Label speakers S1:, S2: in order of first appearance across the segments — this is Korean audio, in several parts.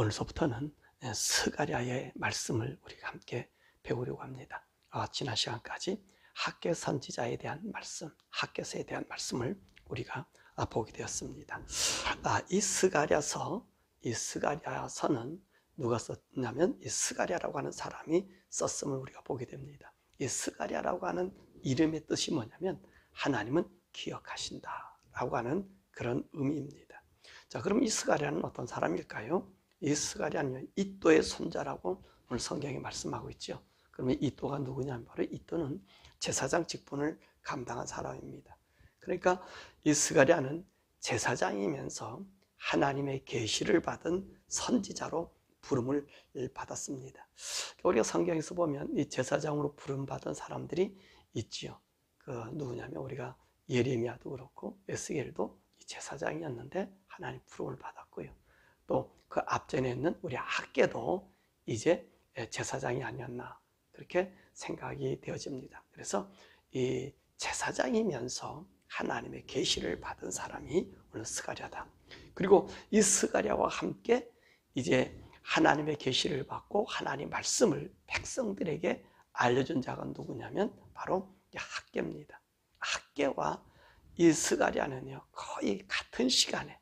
S1: 오늘서부터는 스가랴의 말씀을 우리가 함께 배우려고 합니다. 지난 시간까지 학개 선지자에 대한 말씀, 학개서에 대한 말씀을 우리가 보게 되었습니다. 이 스가랴서는 누가 썼냐면 이 스가랴라고 하는 사람이 썼음을 우리가 보게 됩니다. 이 스가랴라고 하는 이름의 뜻이 뭐냐면 하나님은 기억하신다 라고 하는 그런 의미입니다. 자, 그럼 이 스가랴는 어떤 사람일까요? 이 스가랴는 이또의 손자라고 오늘 성경이 말씀하고 있죠. 그러면 이또가 누구냐면 바로 이또는 제사장 직분을 감당한 사람입니다. 그러니까 이 스가랴는 제사장이면서 하나님의 계시를 받은 선지자로 부름을 받았습니다. 우리가 성경에서 보면 이 제사장으로 부름받은 사람들이 있지요. 누구냐면 우리가 예레미야도 그렇고 에스겔도 이 제사장이었는데 하나님 부름을 받았고요. 또 그 앞전에 있는 우리 학개도 이제 제사장이 아니었나 그렇게 생각이 되어집니다. 그래서 이 제사장이면서 하나님의 계시를 받은 사람이 오늘 스가랴다. 그리고 이 스가랴와 함께 이제 하나님의 계시를 받고 하나님 말씀을 백성들에게 알려준 자가 누구냐면 바로 학개입니다. 학개와 이 스가랴는요 거의 같은 시간에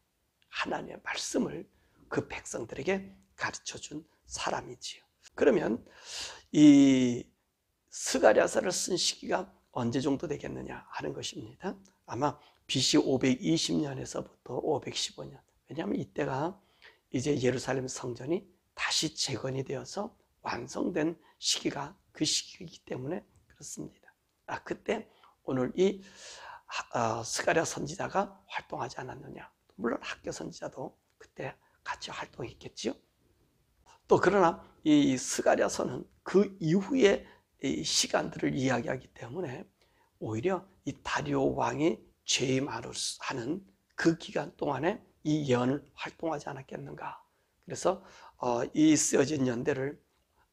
S1: 하나님의 말씀을 그 백성들에게 가르쳐준 사람이지요. 그러면 이 스가랴서를 쓴 시기가 언제 정도 되겠느냐 하는 것입니다. 아마 BC 520년에서부터 515년. 왜냐하면 이때가 이제 예루살렘 성전이 다시 재건이 되어서 완성된 시기가 그 시기이기 때문에 그렇습니다. 그때 오늘 이 스가랴 선지자가 활동하지 않았느냐. 물론 학개 선지자도 그때 같이 활동했겠죠. 또 그러나 이 스가랴서는 그 이후의 이 시간들을 이야기하기 때문에 오히려 이 다리오 왕이 재임하는 그 기간 동안에 이 예언을 활동하지 않았겠는가. 그래서 이 쓰여진 연대를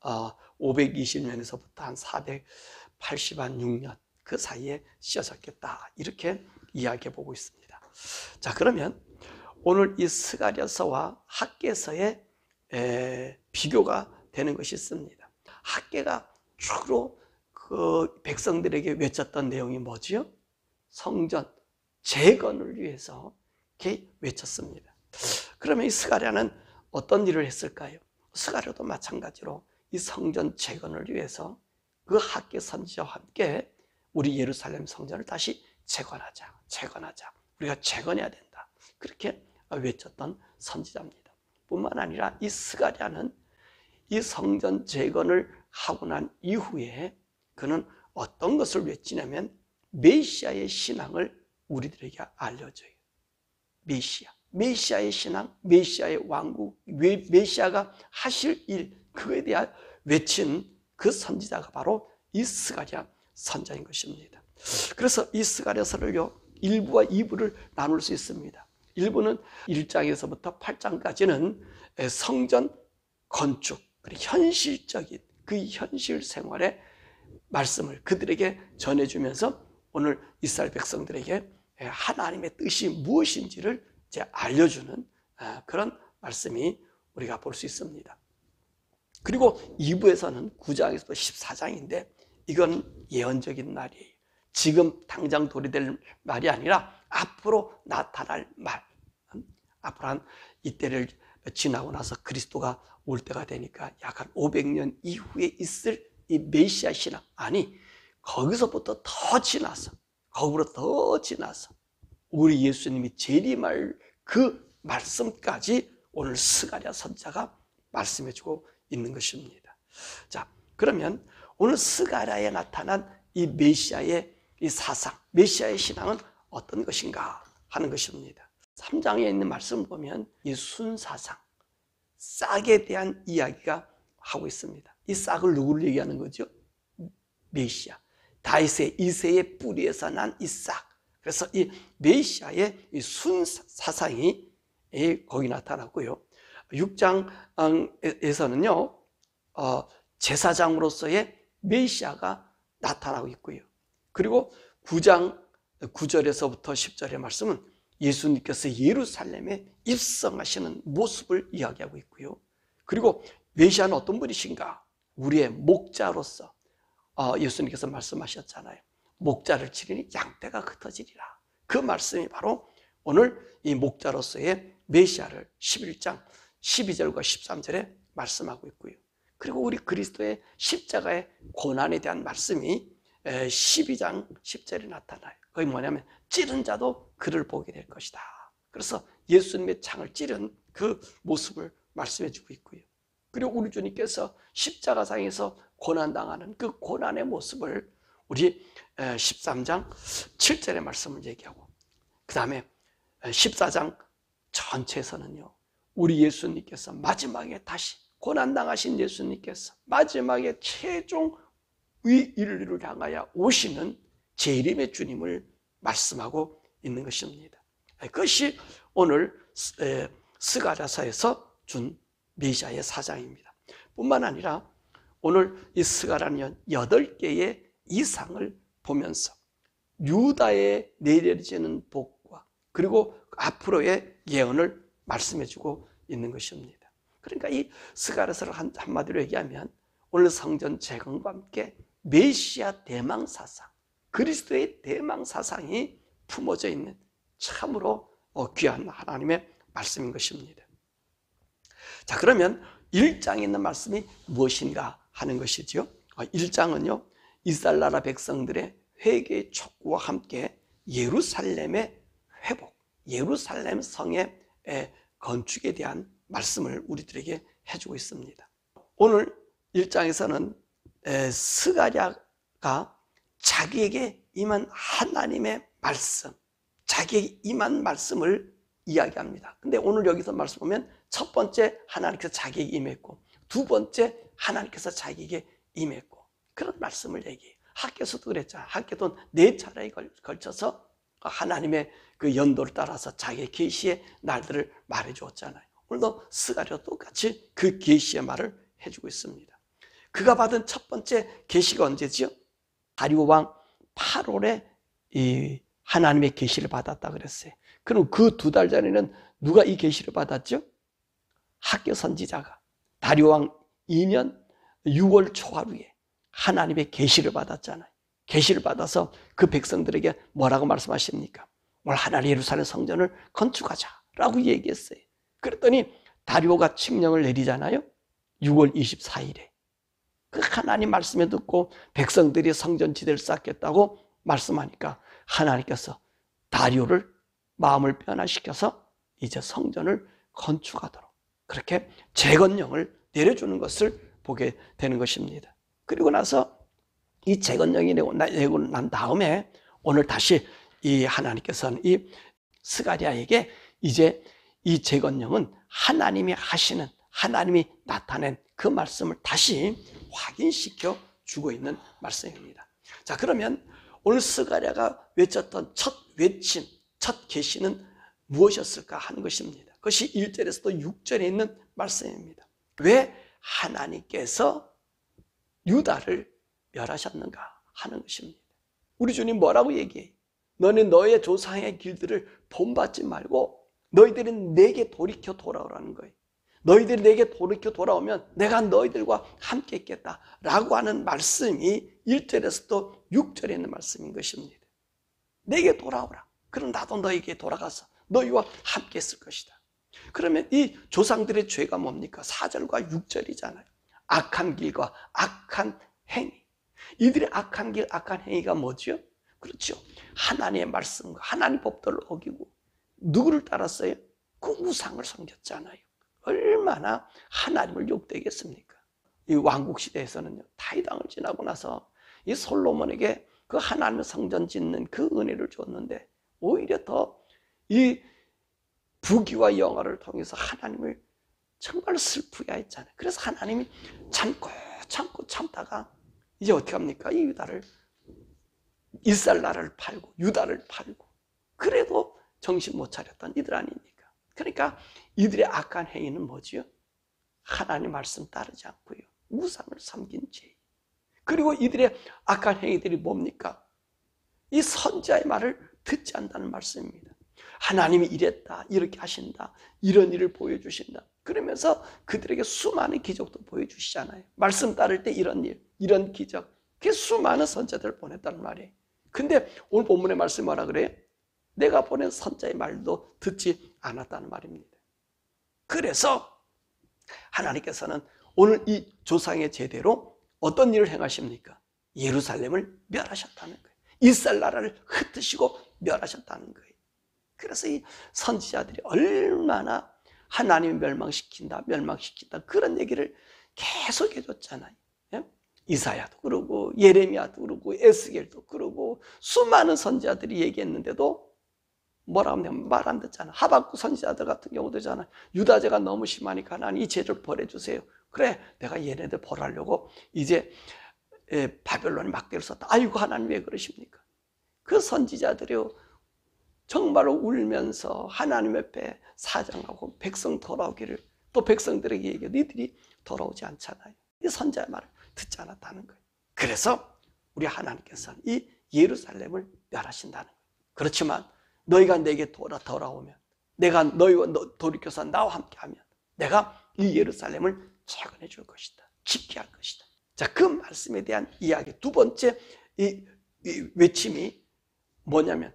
S1: 520년에서부터 한 486년 그 사이에 쓰여졌겠다. 이렇게 이야기해 보고 있습니다. 자, 그러면 오늘 이 스가랴서와 학개서의 비교가 되는 것이 있습니다. 학개가 주로 그 백성들에게 외쳤던 내용이 뭐지요? 성전 재건을 위해서 이렇게 외쳤습니다. 그러면 이 스가랴는 어떤 일을 했을까요? 스가랴도 마찬가지로 이 성전 재건을 위해서 그 학개 선지자와 함께 우리 예루살렘 성전을 다시 재건하자. 우리가 재건해야 된다. 그렇게 외쳤던 선지자입니다. 뿐만 아니라 이 스가랴는 이 성전 재건을 하고 난 이후에 그는 어떤 것을 외치냐면 메시아의 신앙을 우리들에게 알려줘요. 메시아의 신앙, 메시아의 왕국, 메시아가 하실 일, 그에 대한 외친 그 선지자가 바로 이 스가랴 선지자인 것입니다. 그래서 이 스가랴서를요 1부와 2부를 나눌 수 있습니다. 1부는 1장에서부터 8장까지는 성전 건축, 그리고 현실적인 그 현실 생활의 말씀을 그들에게 전해주면서 오늘 이스라엘 백성들에게 하나님의 뜻이 무엇인지를 이제 알려주는 그런 말씀이 우리가 볼 수 있습니다. 그리고 2부에서는 9장에서부터 14장인데 이건 예언적인 말이에요. 지금 당장 도래될 말이 아니라 앞으로 나타날 말. 앞으로 한 이때를 지나고 나서 그리스도가 올 때가 되니까 약 한 500년 이후에 있을 이 메시아 신앙. 아니, 거기서부터 더 지나서, 우리 예수님이 재림할 그 말씀까지 오늘 스가랴 선지자가 말씀해주고 있는 것입니다. 자, 그러면 오늘 스가랴에 나타난 이 메시아의 이 사상, 메시아의 신앙은 어떤 것인가 하는 것입니다. 3장에 있는 말씀을 보면 이 순사상, 싹에 대한 이야기가 하고 있습니다. 이 싹을 누구를 얘기하는 거죠? 메시아. 다윗의 이새의 뿌리에서 난 이 싹. 그래서 이 메시아의 이 순사상이 거기 나타났고요. 6장에서는요, 제사장으로서의 메시아가 나타나고 있고요. 그리고 9장 9절에서부터 10절의 말씀은 예수님께서 예루살렘에 입성하시는 모습을 이야기하고 있고요. 그리고 메시아는 어떤 분이신가? 우리의 목자로서 예수님께서 말씀하셨잖아요. 목자를 치리니 양떼가 흩어지리라. 그 말씀이 바로 오늘 이 목자로서의 메시아를 11장 12절과 13절에 말씀하고 있고요. 그리고 우리 그리스도의 십자가의 고난에 대한 말씀이 12장 10절에 나타나요. 그게 뭐냐면 찌른 자도 그를 보게 될 것이다. 그래서 예수님의 창을 찌른 그 모습을 말씀해 주고 있고요. 그리고 우리 주님께서 십자가상에서 고난당하는 그 고난의 모습을 우리 13장 7절의 말씀을 얘기하고, 그 다음에 14장 전체에서는요, 우리 예수님께서 마지막에 다시 고난당하신 예수님께서 마지막에 최종 인류를 향하여 오시는 재림의 주님을 말씀하고 있는 것입니다. 그것이 오늘 스가랴서에서 준 메시아의 사장입니다. 뿐만 아니라 오늘 이 스가랴는 8개의 이상을 보면서 유다에 내려지는 복과 그리고 앞으로의 예언을 말씀해주고 있는 것입니다. 그러니까 이 스가랴서를 한마디로 얘기하면 오늘 성전 재건과 함께 메시아 대망사상, 그리스도의 대망사상이 품어져 있는 참으로 귀한 하나님의 말씀인 것입니다. 자, 그러면 1장에 있는 말씀이 무엇인가 하는 것이죠. 1장은요, 이스라엘 나라 백성들의 회개의 촉구와 함께 예루살렘의 회복, 예루살렘 성의 건축에 대한 말씀을 우리들에게 해주고 있습니다. 오늘 1장에서는 스가랴가 자기에게 임한 하나님의 말씀, 자기에게 임한 말씀을 이야기합니다. 근데 오늘 여기서 말씀 보면 첫 번째 하나님께서 자기에게 임했고, 두 번째 하나님께서 자기에게 임했고, 그런 말씀을 얘기해요. 학교에서도 그랬잖아요. 학교도 4차례에 걸쳐서 하나님의 그 연도를 따라서 자기의 계시의 날들을 말해 주었잖아요. 오늘도 스가랴도 똑같이 그 계시의 말을 해주고 있습니다. 그가 받은 첫 번째 계시가 언제지요? 다리오 왕 8월에 이 하나님의 계시를 받았다 그랬어요. 그럼 그 2달 전에는 누가 이 계시를 받았죠? 학교 선지자가 다리오 왕 2년 6월 초하루에 하나님의 계시를 받았잖아요. 계시를 받아서 그 백성들에게 뭐라고 말씀하십니까? 오늘 하나님 예루살렘 성전을 건축하자라고 얘기했어요. 그랬더니 다리오가 칙령을 내리잖아요. 6월 24일에. 그 하나님 말씀에 듣고 백성들이 성전 지대를 쌓겠다고 말씀하니까 하나님께서 다리오를 마음을 변화시켜서 이제 성전을 건축하도록 그렇게 재건령을 내려주는 것을 보게 되는 것입니다. 그리고 나서 이 재건령이 내고 난 다음에 오늘 다시 이 하나님께서는 이 스가랴에게 이제 이 재건령은 하나님이 하시는, 하나님이 나타낸 그 말씀을 다시 확인시켜 주고 있는 말씀입니다. 자, 그러면 오늘 스가랴가 외쳤던 첫 외침, 첫 계시는 무엇이었을까 하는 것입니다. 그것이 1절에서도 6절에 있는 말씀입니다. 왜 하나님께서 유다를 멸하셨는가 하는 것입니다. 우리 주님 뭐라고 얘기해요? 너는 너의 조상의 길들을 본받지 말고 너희들이 내게 돌이켜 돌아오라는 거예요. 너희들이 내게 돌이켜 돌아오면 내가 너희들과 함께 있겠다 라고 하는 말씀이 1절에서도 6절에 있는 말씀인 것입니다. 내게 돌아오라. 그럼 나도 너에게 돌아가서 너희와 함께 있을 것이다. 그러면 이 조상들의 죄가 뭡니까? 4절과 6절이잖아요. 악한 길과 악한 행위. 이들의 악한 길, 악한 행위가 뭐죠? 그렇죠. 하나님의 말씀과 하나님의 법도를 어기고 누구를 따랐어요? 그 우상을 섬겼잖아요. 얼마나 하나님을 욕되겠습니까? 이 왕국 시대에서는요, 다윗 왕을 지나고 나서 이 솔로몬에게 그 하나님의 성전 짓는 그 은혜를 줬는데 오히려 더 이 부귀와 영화를 통해서 하나님을 정말 슬프게 했잖아요. 그래서 하나님이 참고 참다가 이제 어떻게 합니까? 이 유다를, 이스라엘 나라를 팔고 유다를 팔고 그래도 정신 못 차렸던 이들 아닙니까? 그러니까 이들의 악한 행위는 뭐지요? 하나님 말씀 따르지 않고요, 우상을 섬긴 죄. 그리고 이들의 악한 행위들이 뭡니까? 이 선지자의 말을 듣지 않는다는 말씀입니다. 하나님이 이랬다, 이렇게 하신다, 이런 일을 보여주신다. 그러면서 그들에게 수많은 기적도 보여주시잖아요. 말씀 따를 때 이런 일, 이런 기적, 그게 수많은 선자들을 보냈단 말이에요. 근데 오늘 본문의 말씀이 뭐라 그래요? 내가 보낸 선자의 말도 듣지 않았다는 말입니다. 그래서 하나님께서는 오늘 이 조상의 제대로 어떤 일을 행하십니까? 예루살렘을 멸하셨다는 거예요. 이스라엘 나라를 흩으시고 멸하셨다는 거예요. 그래서 이 선지자들이 얼마나 하나님을 멸망시킨다 그런 얘기를 계속 해줬잖아요. 이사야도 그러고 예레미야도 그러고 에스겔도 그러고 수많은 선지자들이 얘기했는데도 뭐라고 하면 말 안 듣잖아. 하박국 선지자들 같은 경우도 있잖아. 유다제가 너무 심하니까 하나님 이 죄를 벌해주세요. 그래, 내가 얘네들 벌하려고 이제 바벨론에 막대를 썼다. 아이고, 하나님 왜 그러십니까? 그 선지자들이요, 정말로 울면서 하나님 앞에 사정하고 백성 돌아오기를, 또 백성들에게 얘기해. 너희들이 돌아오지 않잖아요. 이 선지자의 말을 듣지 않았다는 거예요. 그래서 우리 하나님께서는 이 예루살렘을 멸하신다는 거예요. 그렇지만 너희가 내게 돌아오면, 내가 너희와 돌이켜서 나와 함께하면 내가 이 예루살렘을 재건해 줄 것이다. 짓게 할 것이다. 자, 그 말씀에 대한 이야기, 두 번째 이 외침이 뭐냐면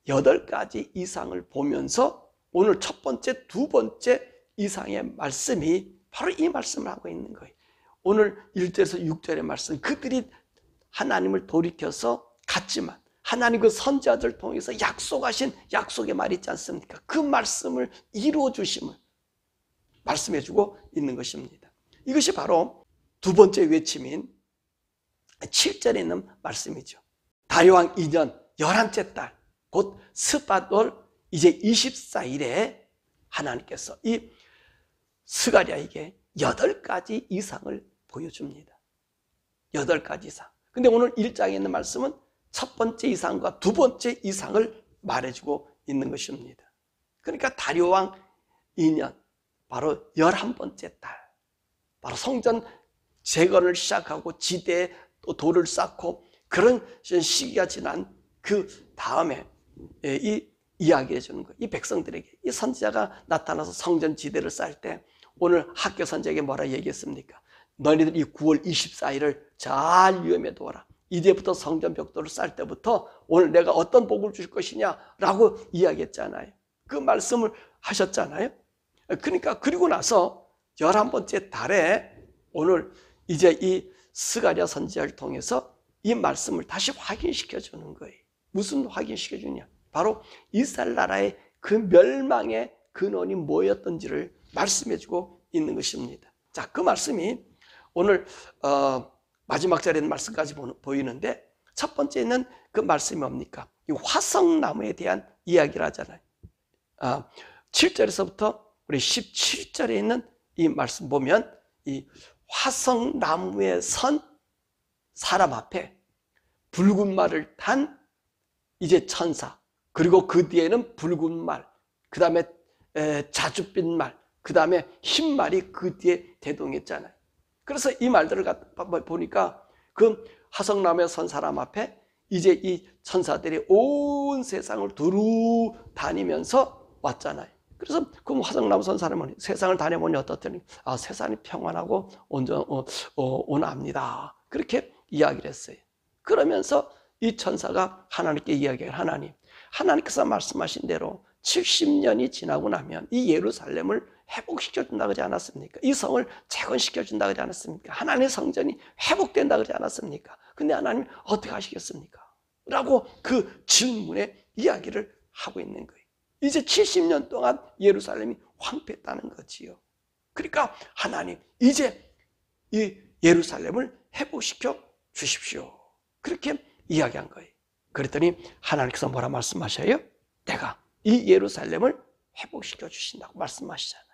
S1: 8가지 이상을 보면서 오늘 첫 번째, 두 번째 이상의 말씀이 바로 이 말씀을 하고 있는 거예요. 오늘 1절에서 6절의 말씀, 그들이 하나님을 돌이켜서 갔지만 하나님 그 선지자들 통해서 약속하신 약속의 말이 있지 않습니까? 그 말씀을 이루어 주심을 말씀해 주고 있는 것입니다. 이것이 바로 두 번째 외침인 7절에 있는 말씀이죠. 다리왕 2년 11째 달 곧 스밧월 이제 24일에 하나님께서 이 스가랴에게 8가지 이상을 보여줍니다. 8가지 이상. 근데 오늘 1장에 있는 말씀은 첫 번째 이상과 두 번째 이상을 말해주고 있는 것입니다. 그러니까 다리오왕 2년, 바로 11번째 달, 바로 성전 재건을 시작하고 지대에 또 돌을 쌓고 그런 시기가 지난 그 다음에 이 이야기해 주는 거예요. 이 백성들에게, 이 선지자가 나타나서 성전 지대를 쌓을 때 오늘 학교 선지자에게 뭐라 얘기했습니까? 너희들 이 9월 24일을 잘 위험해 두어라. 이제부터 성전 벽돌을 쌓을 때부터 오늘 내가 어떤 복을 주실 것이냐라고 이야기했잖아요. 그 말씀을 하셨잖아요. 그러니까 그리고 나서 11번째 달에 오늘 이제 이 스가랴 선지자를 통해서 이 말씀을 다시 확인시켜 주는 거예요. 무슨 확인시켜 주냐? 바로 이스라엘 나라의 그 멸망의 근원이 뭐였던지를 말씀해 주고 있는 것입니다. 자, 그 말씀이 오늘 마지막 절에 있는 말씀까지 보이는데 첫 번째는 그 말씀이 뭡니까? 이 화성나무에 대한 이야기를 하잖아요. 7절에서부터 우리 17절에 있는 이 말씀 보면 이 화성나무에 선 사람 앞에 붉은 말을 탄 이제 천사, 그리고 그 뒤에는 붉은 말, 그 다음에 자줏빛 말, 그 다음에 흰 말이 그 뒤에 대동했잖아요. 그래서 이 말들을 보니까 그 화성나무에 선 사람 앞에 이제 이 천사들이 온 세상을 두루 다니면서 왔잖아요. 그래서 그 화성나무 선 사람은 세상을 다녀보니 어떻더니 세상이 평안하고 온화합니다. 그렇게 이야기를 했어요. 그러면서 이 천사가 하나님께 이야기해요. 하나님께서 말씀하신 대로 70년이 지나고 나면 이 예루살렘을 회복시켜준다 그러지 않았습니까? 이 성을 재건시켜준다 그러지 않았습니까? 하나님의 성전이 회복된다 그러지 않았습니까? 근데 하나님 어떻게 하시겠습니까? 라고 그 질문에 이야기를 하고 있는 거예요. 이제 70년 동안 예루살렘이 황폐했다는 거지요. 그러니까 하나님 이제 이 예루살렘을 회복시켜 주십시오. 그렇게 이야기한 거예요. 그랬더니 하나님께서 뭐라 말씀하셔요? 내가 이 예루살렘을 회복시켜 주신다고 말씀하시잖아요.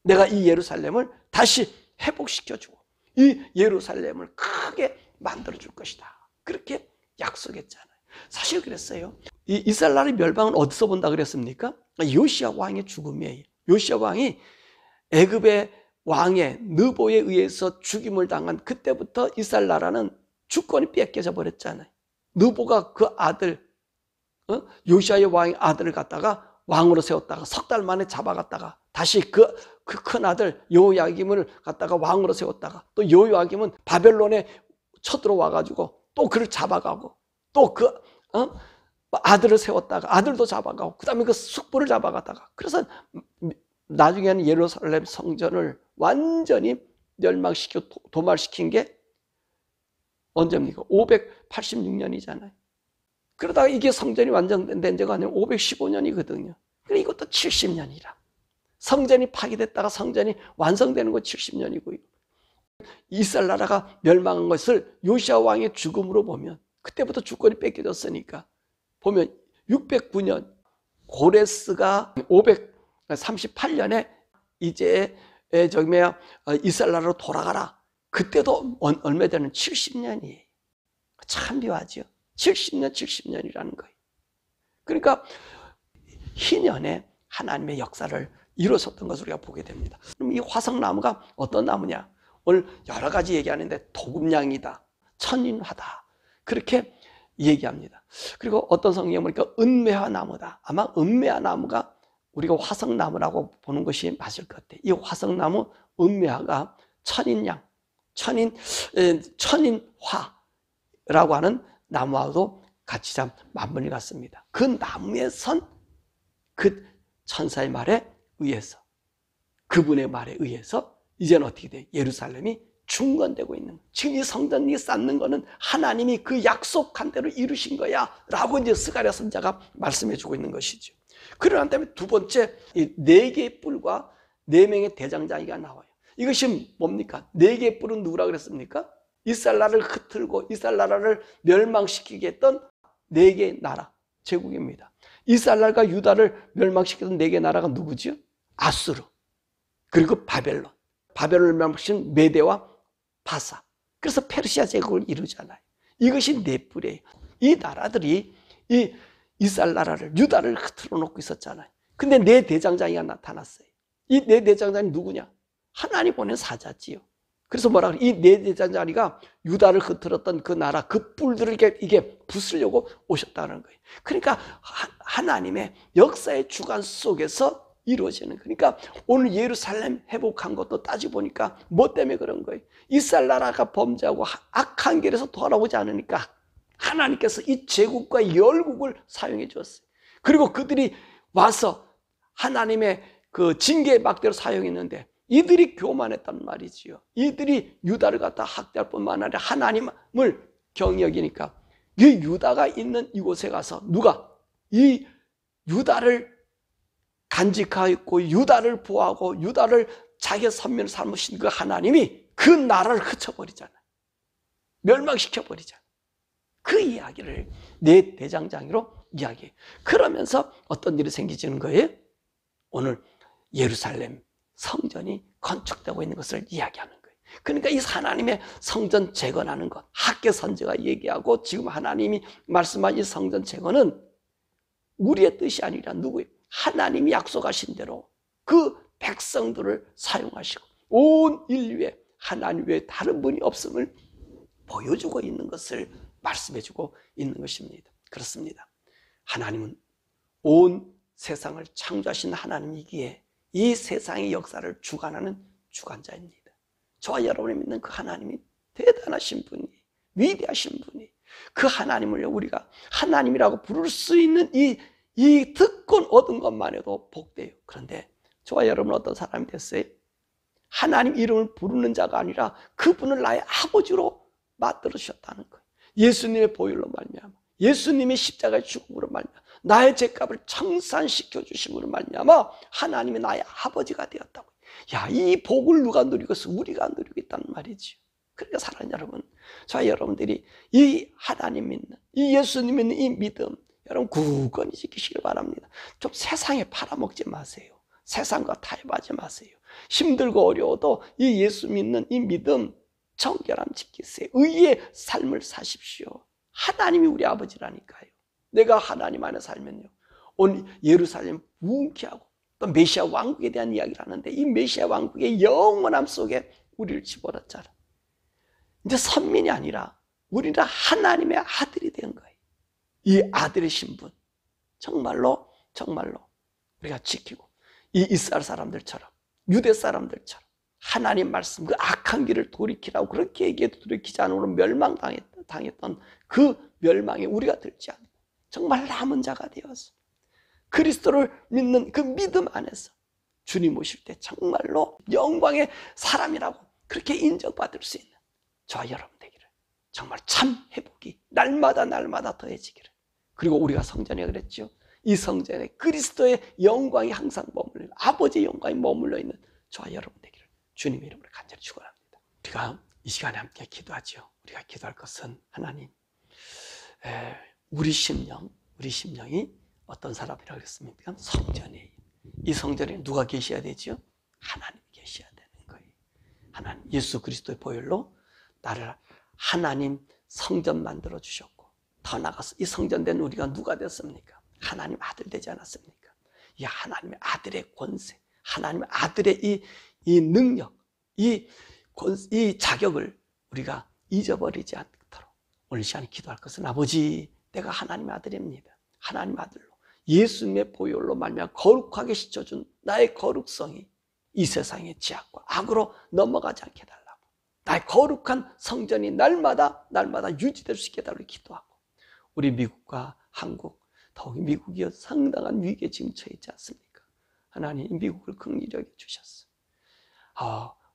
S1: 내가 이 예루살렘을 다시 회복시켜주고 이 예루살렘을 크게 만들어줄 것이다. 그렇게 약속했잖아요. 사실 그랬어요. 이 이스라엘 나라의 멸망은 어디서 본다 그랬습니까? 요시야 왕의 죽음이에요. 요시야 왕이 애굽의 왕의 느보에 의해서 죽임을 당한 그때부터 이스라엘 나라는 주권이 뺏겨져 버렸잖아요. 느보가 그 아들 요시야의 왕의 아들을 갖다가 왕으로 세웠다가 석 달 만에 잡아갔다가 다시 그 큰 아들 여호야김을 갖다가 왕으로 세웠다가 또 여호야김은 바벨론에 쳐들어와 가지고 또 그를 잡아가고 또 그 아들을 세웠다가 아들도 잡아가고 그다음에 그 숙부를 잡아가다가 그래서 나중에는 예루살렘 성전을 완전히 멸망시켜 도말시킨 게 언제입니까? 586년이잖아요. 그러다가 이게 성전이 완성된 지가 아니면 515년이거든요. 그러니까 이것도 70년이라. 성전이 파괴됐다가 성전이 완성되는 거 70년이고요. 이스라엘 나라가 멸망한 것을 요시야 왕의 죽음으로 보면 그때부터 주권이 뺏겨졌으니까 보면 609년 고레스가 538년에 이제 이스라엘 나라로 돌아가라. 그때도 얼마 되는 70년이에요. 참 묘하죠. 70년이라는 거예요. 그러니까 희년에 하나님의 역사를 이루었던 것을 우리가 보게 됩니다. 그럼 이 화석나무가 어떤 나무냐? 오늘 여러 가지 얘기하는데 도금냥이다, 천인화다 그렇게 얘기합니다. 그리고 어떤 성경에 보니까 은매화 나무다. 아마 은매화 나무가 우리가 화석나무라고 보는 것이 맞을 것 같아요. 이 화석나무 은매화가 천인양, 천인화라고 하는 나무와도 같이 참 맞물려 갔습니다. 그 나무에 선 그 천사의 말에 의해서 그분의 말에 의해서 이제는 어떻게 돼? 예루살렘이 중건되고 있는 거예요. 지금 이 성전이 쌓는 거는 하나님이 그 약속한 대로 이루신 거야 라고 이제 스가랴 선지자가 말씀해 주고 있는 것이죠. 그러한 다음에 두 번째 이 4개의 뿔과 4명의 대장장이가 나와요. 이것이 뭡니까? 4개의 뿔은 누구라 그랬습니까? 이스라엘 나라를 흩틀고 이스라엘 나라를 멸망시키게 했던 4개의 나라 제국입니다. 이스라엘 나라가 유다를 멸망시켰던 4개의 나라가 누구지요? 아수르, 그리고 바벨론. 바벨론을 멸망시킨 메대와 바사. 그래서 페르시아 제국을 이루잖아요. 이것이 4뿔이에요. 이 나라들이 이 이스라엘 나라를 유다를 흐트러 놓고 있었잖아요. 근데 4 대장장이가 나타났어요. 이 4 대장장이 누구냐? 하나님 보낸 사자지요. 그래서 뭐라 그래? 이 4 대장장이가 유다를 흐트렀던 그 나라 그 뿔들을 이게 부수려고 오셨다는 거예요. 그러니까 하나님의 역사의 주관 속에서 이루어지는. 그러니까 오늘 예루살렘 회복한 것도 따지고 보니까 뭐 때문에 그런 거예요? 이스라엘 나라가 범죄하고 악한 길에서 돌아오지 않으니까 하나님께서 이 제국과 열국을 사용해 주었어요. 그리고 그들이 와서 하나님의 그 징계의 막대로 사용했는데 이들이 교만했단 말이지요. 이들이 유다를 갖다 학대할 뿐만 아니라 하나님을 경여기니까 이 유다가 있는 이곳에 가서 누가 이 유다를 간직하고 유다를 보호하고 유다를 자기의 선민을 삼으신 그 하나님이 그 나라를 흩어버리잖아요. 멸망시켜버리잖아요. 그 이야기를 4 대장장이로 이야기해요. 그러면서 어떤 일이 생기지는 거예요? 오늘 예루살렘 성전이 건축되고 있는 것을 이야기하는 거예요. 그러니까 이 하나님의 성전 재건하는 것, 학계 선지가 얘기하고 지금 하나님이 말씀한 이 성전 재건은 우리의 뜻이 아니라 누구예요? 하나님이 약속하신 대로 그 백성들을 사용하시고 온 인류에 하나님 외에 다른 분이 없음을 보여주고 있는 것을 말씀해주고 있는 것입니다. 그렇습니다. 하나님은 온 세상을 창조하신 하나님이기에 이 세상의 역사를 주관하는 주관자입니다. 저와 여러분이 믿는 그 하나님이 대단하신 분이, 위대하신 분이, 그 하나님을 우리가 하나님이라고 부를 수 있는 이 특권 얻은 것만 해도 복돼요. 그런데 저와 여러분은 어떤 사람이 됐어요? 하나님 이름을 부르는 자가 아니라 그분을 나의 아버지로 만들으셨다는 거예요. 예수님의 보혈로 말미암아, 예수님의 십자가의 죽음으로 말미암아, 나의 죄값을 청산시켜 주심으로 말미암아 하나님이 나의 아버지가 되었다고. 야, 이 복을 누가 누리고 있어? 우리가 누리고 있다는 말이죠. 그러니까 사랑하는 여러분, 저와 여러분들이 이 하나님 믿는, 이 예수님 믿는 이 믿음 여러분 굳건히 지키시길 바랍니다. 좀 세상에 팔아먹지 마세요. 세상과 타협하지 마세요. 힘들고 어려워도 이 예수 믿는 이 믿음 정결함 지키세요. 의의 삶을 사십시오. 하나님이 우리 아버지라니까요. 내가 하나님 안에 살면요, 오늘 예루살렘 부흥케 하고 또 메시아 왕국에 대한 이야기를 하는데 이 메시아 왕국의 영원함 속에 우리를 집어넣잖아. 이제 선민이 아니라 우리는 하나님의 아들이 된 거예요. 이 아들의 신분 정말로 우리가 지키고 이 이스라엘 사람들처럼, 유대 사람들처럼 하나님 말씀, 그 악한 길을 돌이키라고 그렇게 얘기해도 돌이키지 않으므로 멸망당했던 그 멸망에 우리가 들지 않고 정말 남은 자가 되어서 그리스도를 믿는 그 믿음 안에서 주님 오실 때 정말로 영광의 사람이라고 그렇게 인정받을 수 있는 저와 여러분 되기를, 정말 참 회복이 날마다 더해지기를. 그리고 우리가 성전에 그랬죠. 이 성전에 그리스도의 영광이 항상 머물러, 아버지의 영광이 머물러 있는 저와 여러분 되기를 주님의 이름으로 간절히 축원합니다. 우리가 이 시간에 함께 기도하죠. 우리가 기도할 것은 하나님, 우리 심령이 어떤 사람이라고 했습니까? 성전에, 이 성전에 누가 계셔야 되죠? 하나님이 계셔야 되는 거예요. 하나님, 예수 그리스도의 보혈로 나를 하나님 성전 만들어 주셨고, 더 나아가서 이 성전된 우리가 누가 됐습니까? 하나님 아들 되지 않았습니까? 이 하나님의 아들의 권세, 하나님의 아들의 이 능력, 이 자격을 우리가 잊어버리지 않도록 오늘 시간에 기도할 것은, 아버지, 내가 하나님의 아들입니다. 하나님의 아들로 예수님의 보혈로 말미암아 거룩하게 씻어준 나의 거룩성이 이 세상의 지악과 악으로 넘어가지 않게 해달라고, 나의 거룩한 성전이 날마다 유지될 수 있게 해달라고 기도하고, 우리 미국과 한국, 더욱이 미국이 상당한 위기에 지금 처해 있지 않습니까? 하나님, 이 미국을 긍휼히 여겨 주셨어.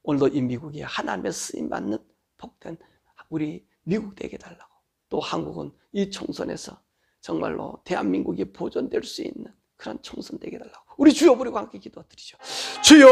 S1: 오늘도 이 미국이 하나님의 쓰임받는 복된 우리 미국 되게 해달라고, 또 한국은 이 총선에서 정말로 대한민국이 보존될 수 있는 그런 총선 되게 해달라고 우리 주여 부르고 함께 기도드리죠. 주여!